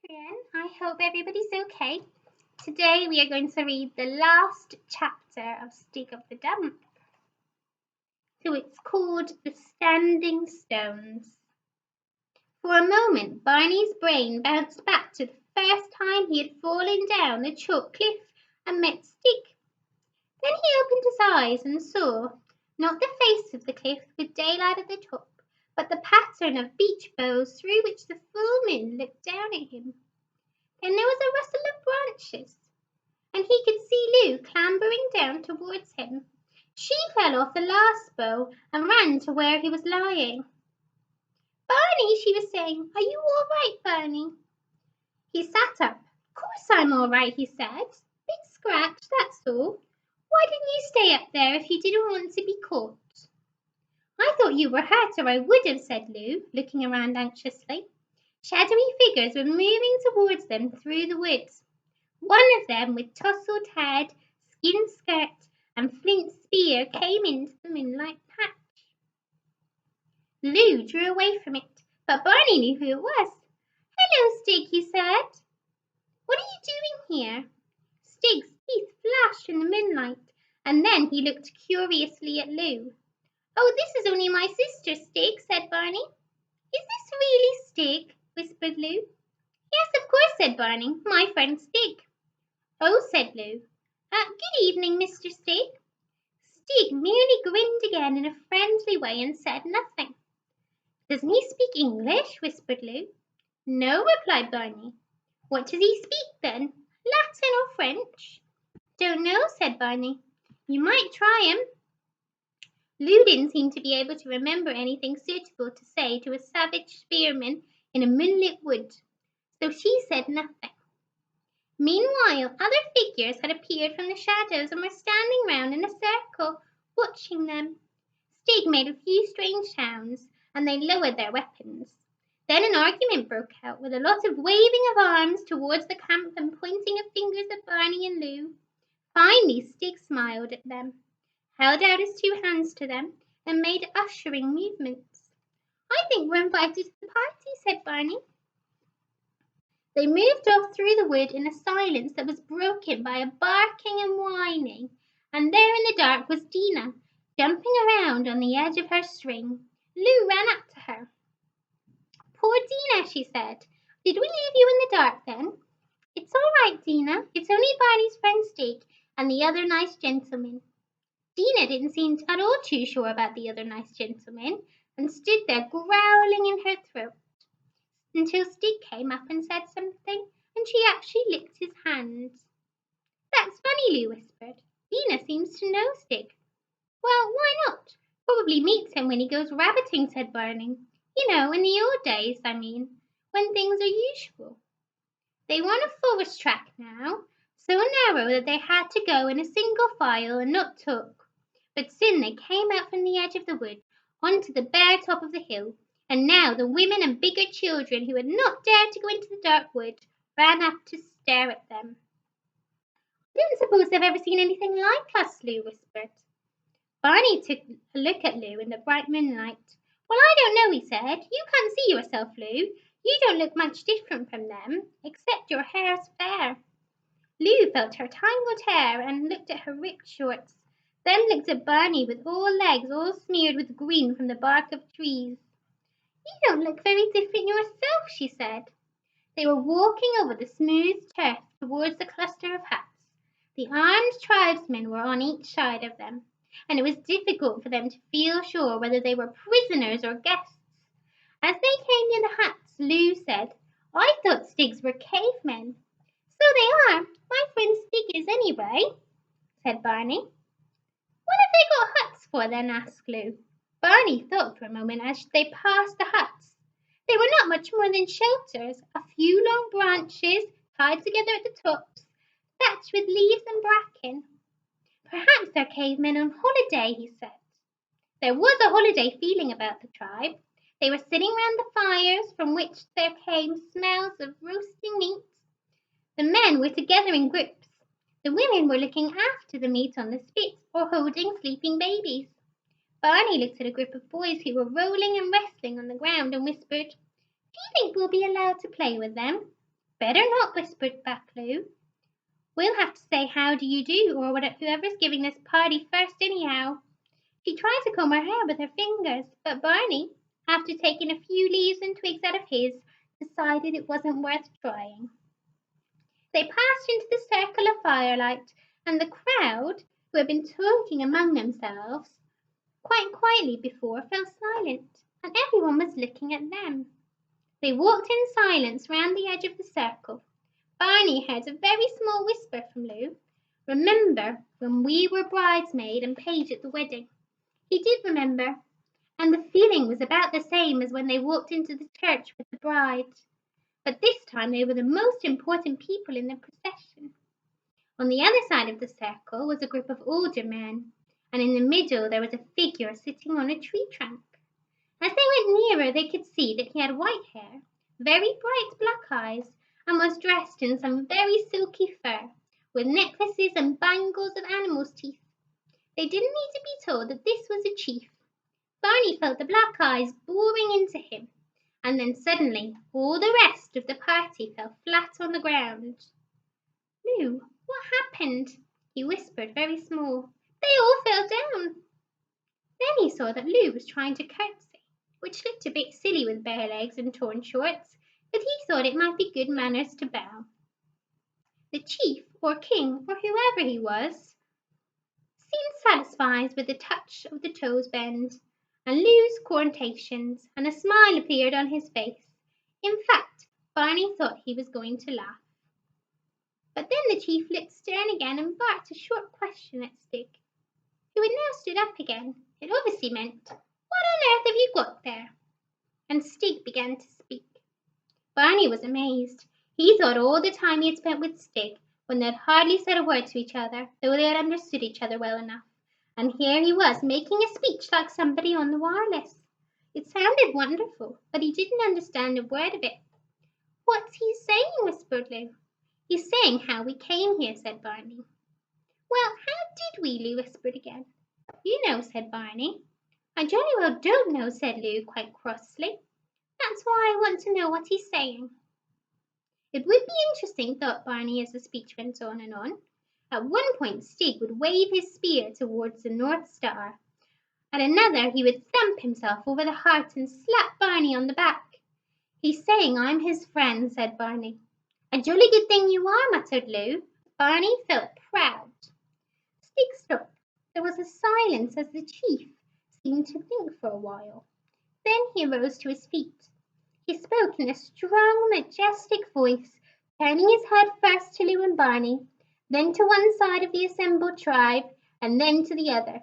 everyone. I hope everybody's okay. Today we are going to read the last chapter of Stig of the Dump. So it's called The Standing Stones. For a moment, Barney's brain bounced back to the first time he had fallen down the chalk cliff and met Stig. Then he opened his eyes and saw, not the face of the cliff with daylight at the top, but the pattern of beech boughs through which the full moon looked down at him. Then there was a rustle of branches, and he could see Lou clambering down towards him. She fell off the last bough and ran to where he was lying. "Barney," she was saying, "are you all right, Barney?" He sat up. "Course I'm all right," he said. "Big scratch, that's all. Why didn't you stay up there if you didn't want to be caught?" "I thought you were hurt, or I would have," said Lou, looking around anxiously. Shadowy figures were moving towards them through the woods. One of them, with tousled head, skin skirt, and flint spear, came into the moonlight patch. Lou drew away from it, but Barney knew who it was. "Hello, Stig," he said. "What are you doing here?" Stig's teeth flashed in the moonlight, and then he looked curiously at Lou. "Oh, this is only my sister, Stig," said Barney. "Is this really Stig?" whispered Lou. "Yes, of course," said Barney. "My friend Stig." "Oh," said Lou. Good evening, Mr. Stig." Stig merely grinned again in a friendly way and said nothing. "Doesn't he speak English?" whispered Lou. "No," replied Barney. "What does he speak then? Latin or French?" "Don't know," said Barney. "You might try him." Lou didn't seem to be able to remember anything suitable to say to a savage spearman in a moonlit wood, so she said nothing. Meanwhile, other figures had appeared from the shadows and were standing round in a circle, watching them. Stig made a few strange sounds, and they lowered their weapons. Then an argument broke out, with a lot of waving of arms towards the camp and pointing of fingers at Barney and Lou. Finally, Stig smiled at them, held out his two hands to them, and made ushering movements. "I think we're invited to the party," said Barney. They moved off through the wood in a silence that was broken by a barking and whining, and there in the dark was Dinah, jumping around on the edge of her string. Lou ran up to her. "Poor Dinah," she said. "Did we leave you in the dark then?" "It's all right, Dinah. It's only Barney's friend Stig and the other nice gentleman." Dinah didn't seem at all too sure about the other nice gentleman, and stood there growling in her throat, until Stig came up and said something, and she actually licked his hands. "That's funny," Lou whispered. "Dinah seems to know Stig." "Well, why not? Probably meets him when he goes rabbiting," said Barney. "You know, in the old days, I mean, when things are usual." They were on a forest track now, so narrow that they had to go in a single file and not talk. But soon they came out from the edge of the wood onto the bare top of the hill, and now the women and bigger children who had not dared to go into the dark wood ran up to stare at them. "I don't suppose they've ever seen anything like us," Lou whispered. Barney took a look at Lou in the bright moonlight. "Well, I don't know," he said. "You can't see yourself, Lou. You don't look much different from them, except your hair's fair." Lou felt her tangled hair and looked at her ripped shorts, then looked at Barney with legs all smeared with green from the bark of trees. "You don't look very different yourself," she said. They were walking over the smooth turf towards the cluster of huts. The armed tribesmen were on each side of them, and it was difficult for them to feel sure whether they were prisoners or guests. As they came near the huts, Lou said, "I thought Stigs were cavemen." "So they are. My friend Stig is anyway," said Barney. "What have they got huts for then?" asked Lou. Barney thought for a moment as they passed the huts. They were not much more than shelters, a few long branches tied together at the tops, thatched with leaves and bracken. "Perhaps they're cavemen on holiday," he said. There was a holiday feeling about the tribe. They were sitting round the fires from which there came smells of roasting meat. The men were together in groups. The women were looking after the meat on the spit or holding sleeping babies. Barney looked at a group of boys who were rolling and wrestling on the ground and whispered, "Do you think we'll be allowed to play with them?" Better not, whispered back Lou. We'll have to say how do you do, or whoever's giving this party first anyhow. She tried to comb her hair with her fingers, but Barney, after taking a few leaves and twigs out of his, decided it wasn't worth trying. They passed into the circle of firelight, and the crowd, who had been talking among themselves quite quietly before, fell silent, and everyone was looking at them. They walked in silence round the edge of the circle. Barney heard a very small whisper from Lou. Remember when we were bridesmaid and page at the wedding? He did remember, and the feeling was about the same as when they walked into the church with the bride. But this time they were the most important people in the procession. On the other side of the circle was a group of older men, and in the middle there was a figure sitting on a tree trunk. As they went nearer, they could see that he had white hair, very bright black eyes, and was dressed in some very silky fur, with necklaces and bangles of animals' teeth. They didn't need to be told that this was a chief. Barney felt the black eyes boring into him, and then suddenly all the rest of the party fell flat on the ground. Lou, what happened? He whispered, very small. They all fell down. Then he saw that Lou was trying to curtsy, which looked a bit silly with bare legs and torn shorts, but he thought it might be good manners to bow. The chief, or king, or whoever he was, seemed satisfied with the touch of the toes bend and Lou's corntations, and a smile appeared on his face. In fact, Barney thought he was going to laugh. But then the chief looked stern again and barked a short question at Stig, who had now stood up again. It obviously meant, "What on earth have you got there?" And Stig began to speak. Barney was amazed. He thought all the time he had spent with Stig, when they had hardly said a word to each other, though they had understood each other well enough. And here he was making a speech like somebody on the wireless. It sounded wonderful, but he didn't understand a word of it. "What's he saying?" whispered Lou. "He's saying how we came here," said Barney. "Well, how did we?" Lou whispered again. "You know," said Barney. "I jolly well don't know," said Lou quite crossly. "That's why I want to know what he's saying." It would be interesting, thought Barney as the speech went on and on. At one point Stig would wave his spear towards the North Star. At another he would thump himself over the heart and slap Barney on the back. "He's saying I'm his friend," said Barney. "A jolly good thing you are," muttered Lou. Barney felt proud. Stig stopped. There was a silence as the chief seemed to think for a while. Then he rose to his feet. He spoke in a strong, majestic voice, turning his head first to Lou and Barney, then to one side of the assembled tribe, and then to the other.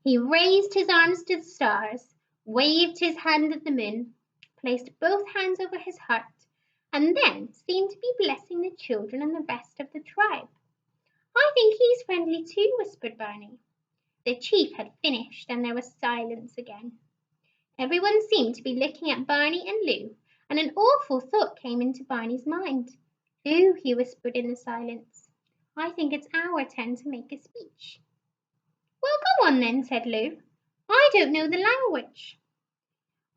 He raised his arms to the stars, waved his hand at the moon, placed both hands over his heart, and then seemed to be blessing the children and the rest of the tribe. "I think he's friendly too," whispered Barney. The chief had finished, and there was silence again. Everyone seemed to be looking at Barney and Lou, and an awful thought came into Barney's mind. "Lou," he whispered in the silence, "I think it's our turn to make a speech." "Well, go on then," said Lou. "I don't know the language."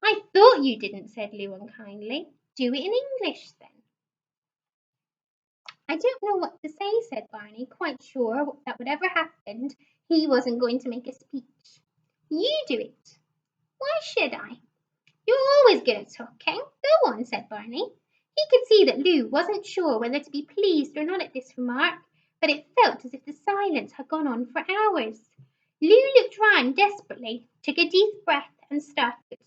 "I thought you didn't," said Lou unkindly. "Do it in English then." "I don't know what to say," said Barney, quite sure that whatever happened, he wasn't going to make a speech. "You do it." "Why should I?" "You're always good at talking. Go on," said Barney. He could see that Lou wasn't sure whether to be pleased or not at this remark, but it felt as if the silence had gone on for hours. Lou looked round desperately, took a deep breath, and started.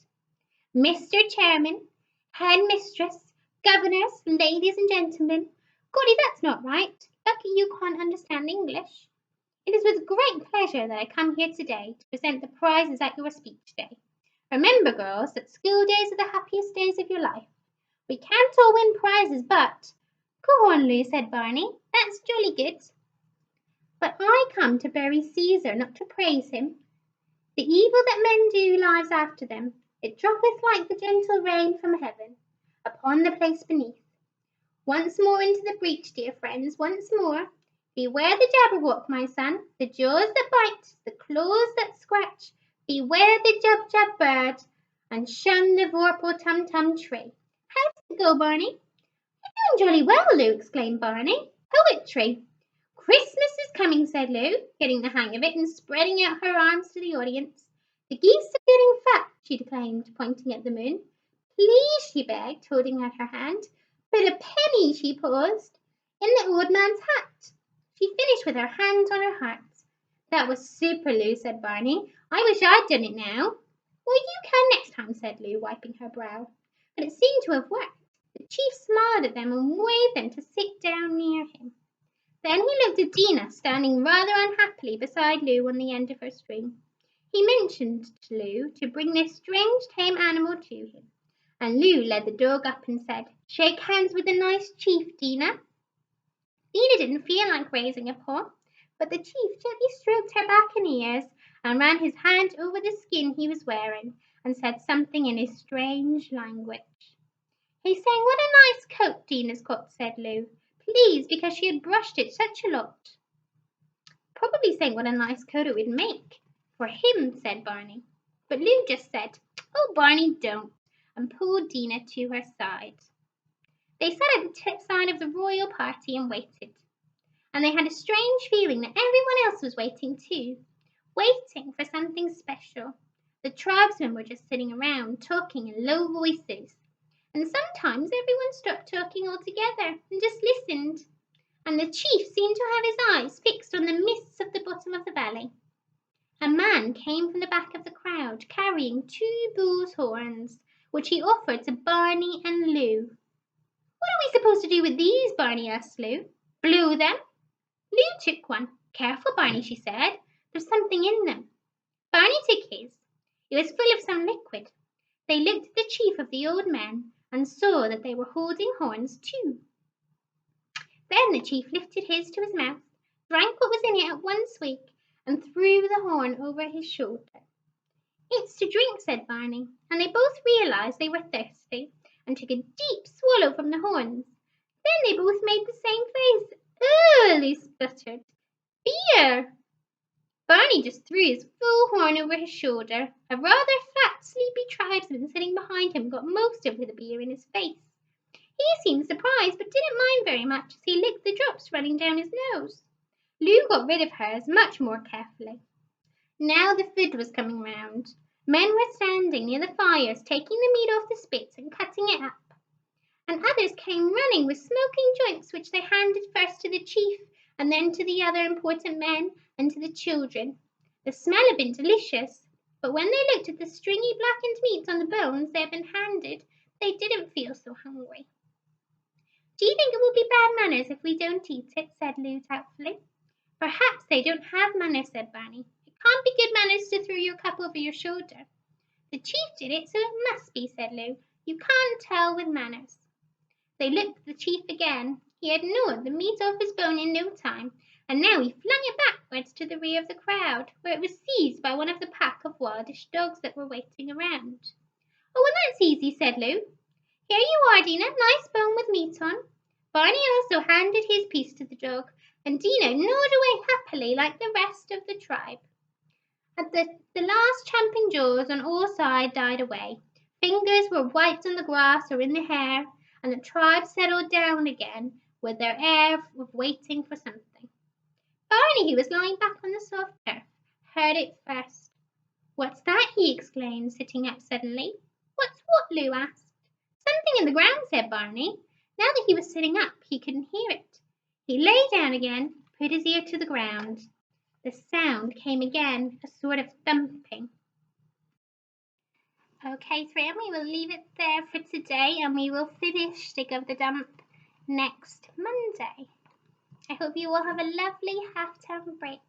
"Mr. Chairman, Head Mistress, Governors, Ladies and Gentlemen. Golly, that's not right. Lucky you can't understand English. It is with great pleasure that I come here today to present the prizes at your speech day. Remember, girls, that school days are the happiest days of your life. We can't all win prizes, but—" "Go on, Lou," said Barney. "That's jolly good." "But I come to bury Caesar, not to praise him. The evil that men do lies after them. It droppeth like the gentle rain from heaven upon the place beneath. Once more into the breach, dear friends, once more. Beware the Jabberwock, my son, the jaws that bite, the claws that scratch. Beware the Jubjub bird, and shun the Vorpal Tum Tum tree. How does it go, Barney?" "Doing jolly well, Lou," exclaimed Barney. "Poetry." "Christmas is coming," said Lou, getting the hang of it and spreading out her arms to the audience. "The geese are getting fat," she declaimed, pointing at the moon. "Please," she begged, holding out her hand. "But a penny," she paused, "in the old man's hat." She finished with her hand on her heart. "That was super, Lou," said Barney. "I wish I'd done it now." "Well, you can next time," said Lou, wiping her brow. But it seemed to have worked. The chief smiled at them and waved them to sit down near him. Then he looked at Dinah, standing rather unhappily beside Lou on the end of her string. He motioned to Lou to bring this strange tame animal to him, and Lou led the dog up and said, "Shake hands with the nice chief, Dinah." Dinah didn't feel like raising a paw, but the chief gently stroked her back and ears and ran his hand over the skin he was wearing and said something in his strange language. He's saying what a nice coat Dinah's got, said Lou, pleased because she had brushed it such a lot. Probably saying what a nice coat it would make for him, said Barney. But Lou just said, "Oh, Barney, don't," and pulled Dinah to her side. They sat at the side of the royal party and waited. And they had a strange feeling that everyone else was waiting too, waiting for something special. The tribesmen were just sitting around, talking in low voices. And sometimes everyone stopped talking altogether and just listened. And the chief seemed to have his eyes fixed on the mists at the bottom of the valley. A man came from the back of the crowd carrying 2 bull's horns, which he offered to Barney and Lou. "What are we supposed to do with these?" Barney asked Lou. "Blow them?" Lou took one. "Careful, Barney," she said. "There's something in them." Barney took his. It was full of some liquid. They looked at the chief of the old men and saw that they were holding horns too. Then the chief lifted his to his mouth, drank what was in it at one swig, and threw the horn over his shoulder. "It's to drink," said Barney, and they both realized they were thirsty and took a deep swallow from the horns. Then they both made the same face. "Ugh!" Lou spluttered. "Beer!" Barney just threw his full horn over his shoulder. A rather fat, sleepy tribesman sitting behind him got most of the beer in his face. He seemed surprised, but didn't mind very much as he licked the drops running down his nose. Lou got rid of hers much more carefully. Now the food was coming round. Men were standing near the fires, taking the meat off the spits and cutting it up. And others came running with smoking joints, which they handed first to the chief and then to the other important men and to the children. The smell had been delicious, but when they looked at the stringy blackened meat on the bones they had been handed, they didn't feel so hungry. "Do you think it will be bad manners if we don't eat it?" said Lou doubtfully. "Perhaps they don't have manners," said Barney. "It can't be good manners to throw your cup over your shoulder." "The chief did it, so it must be," said Lou. "You can't tell with manners." They looked at the chief again. He had gnawed the meat off his bone in no time, and now he flung it backwards to the rear of the crowd, where it was seized by one of the pack of wildish dogs that were waiting around. "Oh, well, that's easy," said Lou. "Here you are, Dinah, nice bone with meat on." Barney also handed his piece to the dog, and Dinah gnawed away happily like the rest of the tribe. At the last champing jaws on all sides died away. Fingers were wiped on the grass or in the hair, and the tribe settled down again with their air of waiting for something. Barney, who was lying back on the soft turf, heard it first. "What's that?" he exclaimed, sitting up suddenly. "What's what?" Lou asked. "Something in the ground," said Barney. Now that he was sitting up, he couldn't hear it. He lay down again, put his ear to the ground. The sound came again, a sort of thumping. Okay, friend, we will leave it there for today, and we will finish Stig of the Dump next Monday. I hope you all have a lovely half-term break.